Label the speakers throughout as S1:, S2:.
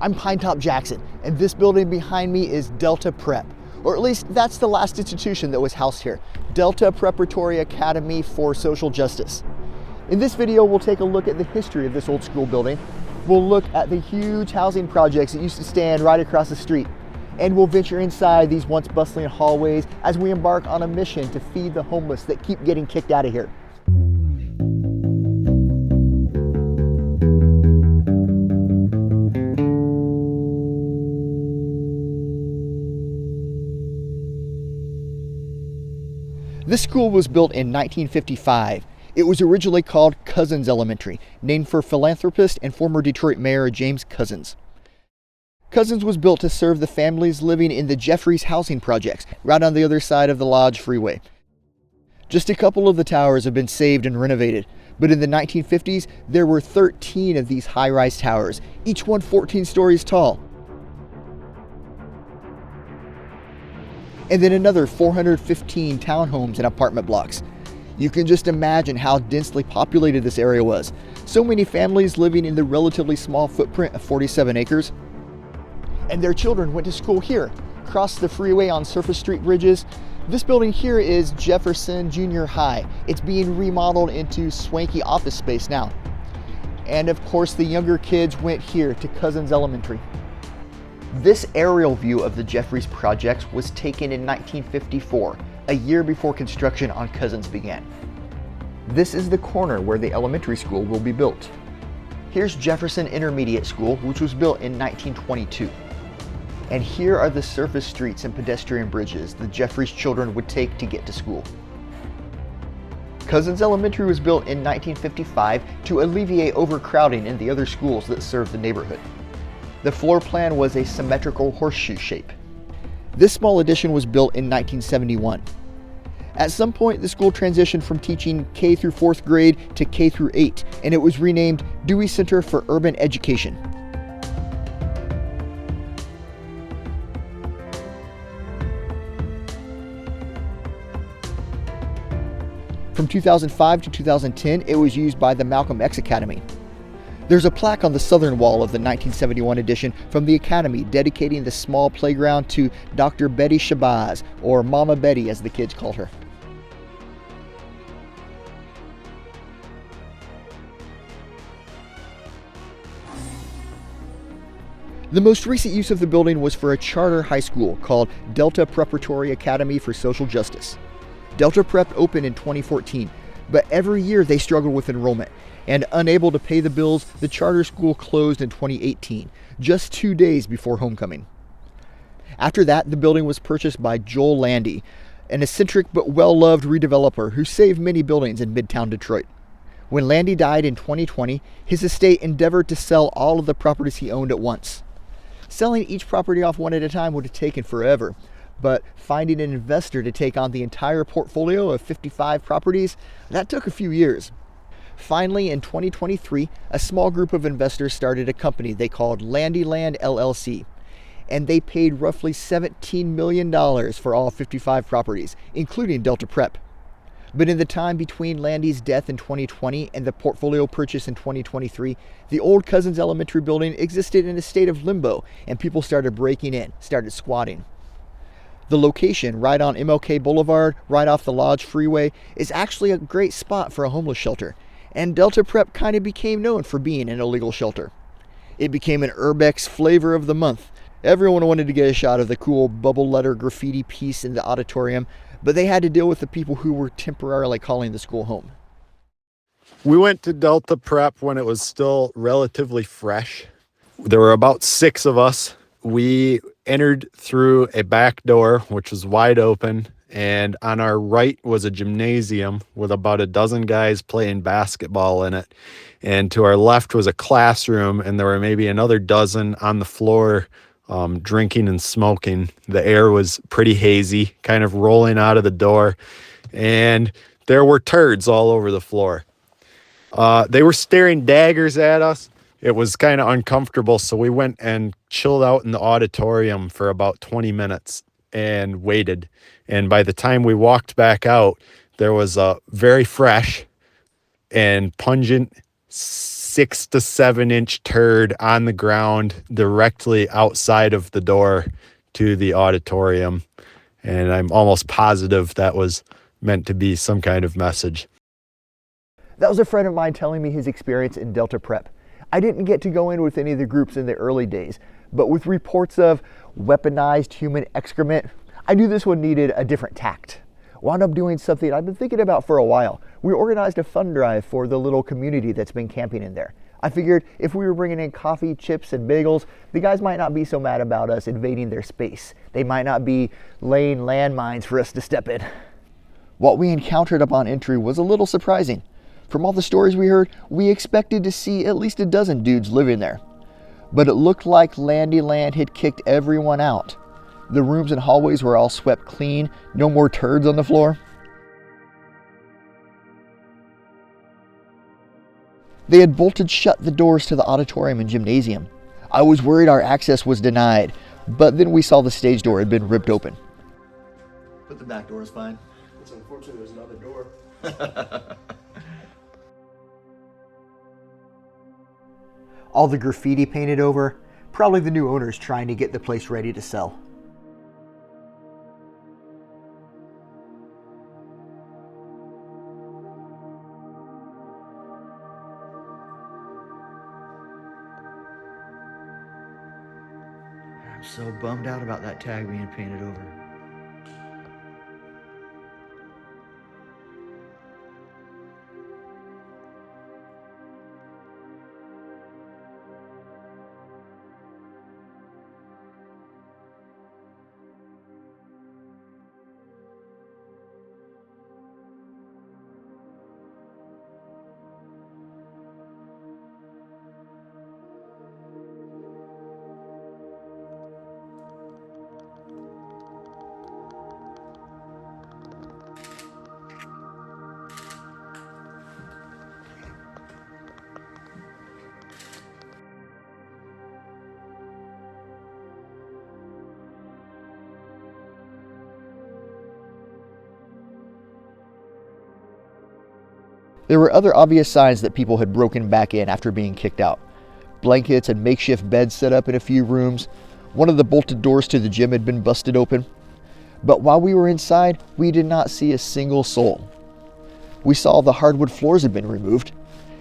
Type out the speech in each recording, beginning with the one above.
S1: I'm Pinetop Jackson, and this building behind me is Delta Prep, or at least that's the last institution that was housed here, Delta Preparatory Academy for Social Justice. In this video, we'll take a look at the history of this old school building. We'll look at the huge housing projects that used to stand right across the street, and we'll venture inside these once bustling hallways as we embark on a mission to feed the homeless that keep getting kicked out of here. This school was built in 1955. It was originally called Couzens Elementary, named for philanthropist and former Detroit Mayor James Couzens. Couzens was built to serve the families living in the Jeffries housing projects, right on the other side of the Lodge Freeway. Just a couple of the towers have been saved and renovated, but in the 1950s, there were 13 of these high-rise towers, each one 14 stories tall. And then another 415 townhomes and apartment blocks. You can just imagine how densely populated this area was. So many families living in the relatively small footprint of 47 acres. And their children went to school here, crossed the freeway on surface street bridges. This building here is Jefferson Junior High. It's being remodeled into swanky office space now. And of course, the younger kids went here to Couzens Elementary. This aerial view of the Jeffries Projects was taken in 1954, a year before construction on Couzens began. This is the corner where the elementary school will be built. Here's Jefferson Intermediate School, which was built in 1922. And here are the surface streets and pedestrian bridges the Jeffries children would take to get to school. Couzens Elementary was built in 1955 to alleviate overcrowding in the other schools that served the neighborhood. The floor plan was a symmetrical horseshoe shape. This small addition was built in 1971. At some point, the school transitioned from teaching K through 4th grade to K through 8, and it was renamed Dewey Center for Urban Education. From 2005 to 2010, it was used by the Malcom X Academy. There's a plaque on the southern wall of the 1971 edition from the Academy dedicating the small playground to Dr. Betty 𝐒𝐿𝐻𝐵, or Mama Betty as the kids called her. The most recent use of the building was for a charter high school called Delta Preparatory Academy for Social Justice. Delta Prep opened in 2014, but every year they struggled with enrollment. And unable to pay the bills, the charter school closed in 2018, just 2 days before homecoming. After that, the building was purchased by Joel Landy, an eccentric but well-loved redeveloper who saved many buildings in Midtown Detroit. When Landy died in 2020, his estate endeavored to sell all of the properties he owned at once. Selling each property off one at a time would have taken forever, but finding an investor to take on the entire portfolio of 55 properties, that took a few years. Finally, in 2023, a small group of investors started a company they called Landyland LLC, and they paid roughly $17 million for all 55 properties, including Delta Prep. But in the time between Landy's death in 2020 and the portfolio purchase in 2023, the old Couzens Elementary building existed in a state of limbo, and people started breaking in, started squatting. The location, right on MLK Boulevard, right off the Lodge Freeway, is actually a great spot for a homeless shelter. And Delta Prep kind of became known for being an illegal shelter. It became an Urbex flavor of the month. Everyone wanted to get a shot of the cool bubble letter graffiti piece in the auditorium, but they had to deal with the people who were temporarily calling the school home.
S2: We went to Delta Prep when it was still relatively fresh. There were about 6 of us. We entered through a back door, which was wide open. And on our right was a gymnasium with about a dozen guys playing basketball in it. And to our left was a classroom, and there were maybe another dozen on the floor drinking and smoking. The air was pretty hazy, kind of rolling out of the door. And there were turds all over the floor. They were staring daggers at us. It was kind of uncomfortable, so we went and chilled out in the auditorium for about 20 minutes and waited. And by the time we walked back out, there was a very fresh and pungent 6 to 7 inch turd on the ground directly outside of the door to the auditorium. And I'm almost positive that was meant to be some kind of message.
S1: That was a friend of mine telling me his experience in Delta Prep. I didn't get to go in with any of the groups in the early days, but with reports of weaponized human excrement, I knew this one needed a different tact. Wound up doing something I've been thinking about for a while. We organized a fund drive for the little community that's been camping in there. I figured if we were bringing in coffee, chips, and bagels, the guys might not be so mad about us invading their space. They might not be laying landmines for us to step in. What we encountered upon entry was a little surprising. From all the stories we heard, we expected to see at least a dozen dudes living there. But it looked like Landyland had kicked everyone out. The rooms and hallways were all swept clean, no more turds on the floor. They had bolted shut the doors to the auditorium and gymnasium. I was worried our access was denied, but then we saw the stage door had been ripped open. But the back door is fine.
S3: It's unfortunate there's another door.
S1: All the graffiti painted over, probably the new owners trying to get the place ready to sell. I'm so bummed out about that tag being painted over. There were other obvious signs that people had broken back in after being kicked out. Blankets and makeshift beds set up in a few rooms. One of the bolted doors to the gym had been busted open. But while we were inside, we did not see a single soul. We saw the hardwood floors had been removed.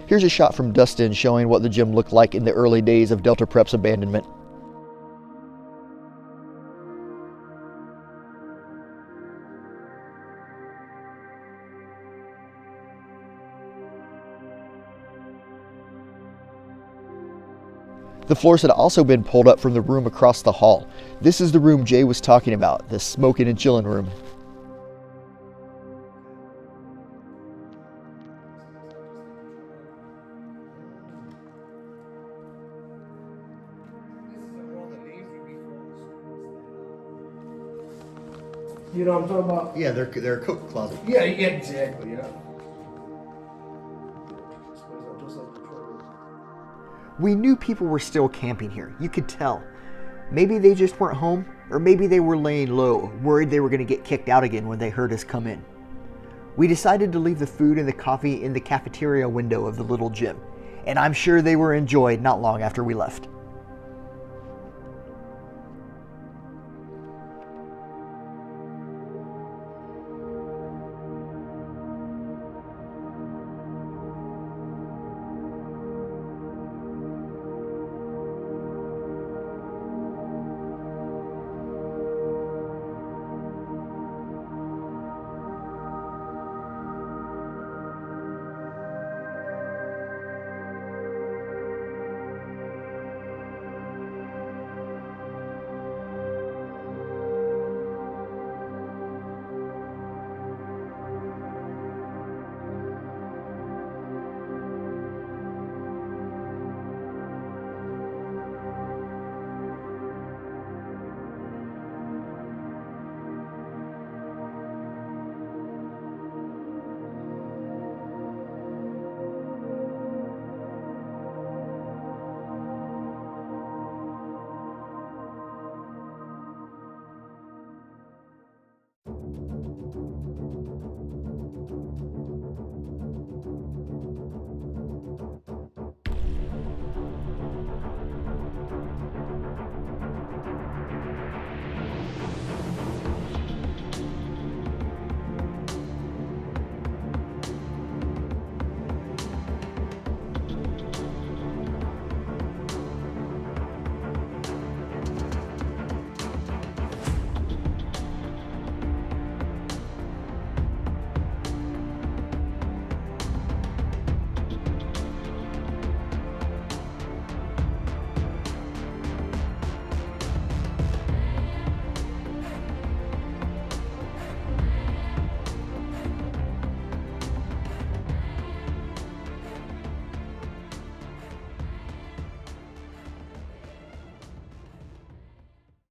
S1: Here's a shot from Dustin showing what the gym looked like in the early days of Delta Prep's abandonment. The floors had also been pulled up from the room across the hall. This is the room Jay was talking about, the smoking and chilling room.
S3: You know what I'm talking about?
S1: Yeah, they're a coat closet.
S3: Yeah, exactly, yeah.
S1: We knew people were still camping here. You could tell. Maybe they just weren't home, or maybe they were laying low, worried they were going to get kicked out again when they heard us come in. We decided to leave the food and the coffee in the cafeteria window of the little gym, and I'm sure they were enjoyed not long after we left.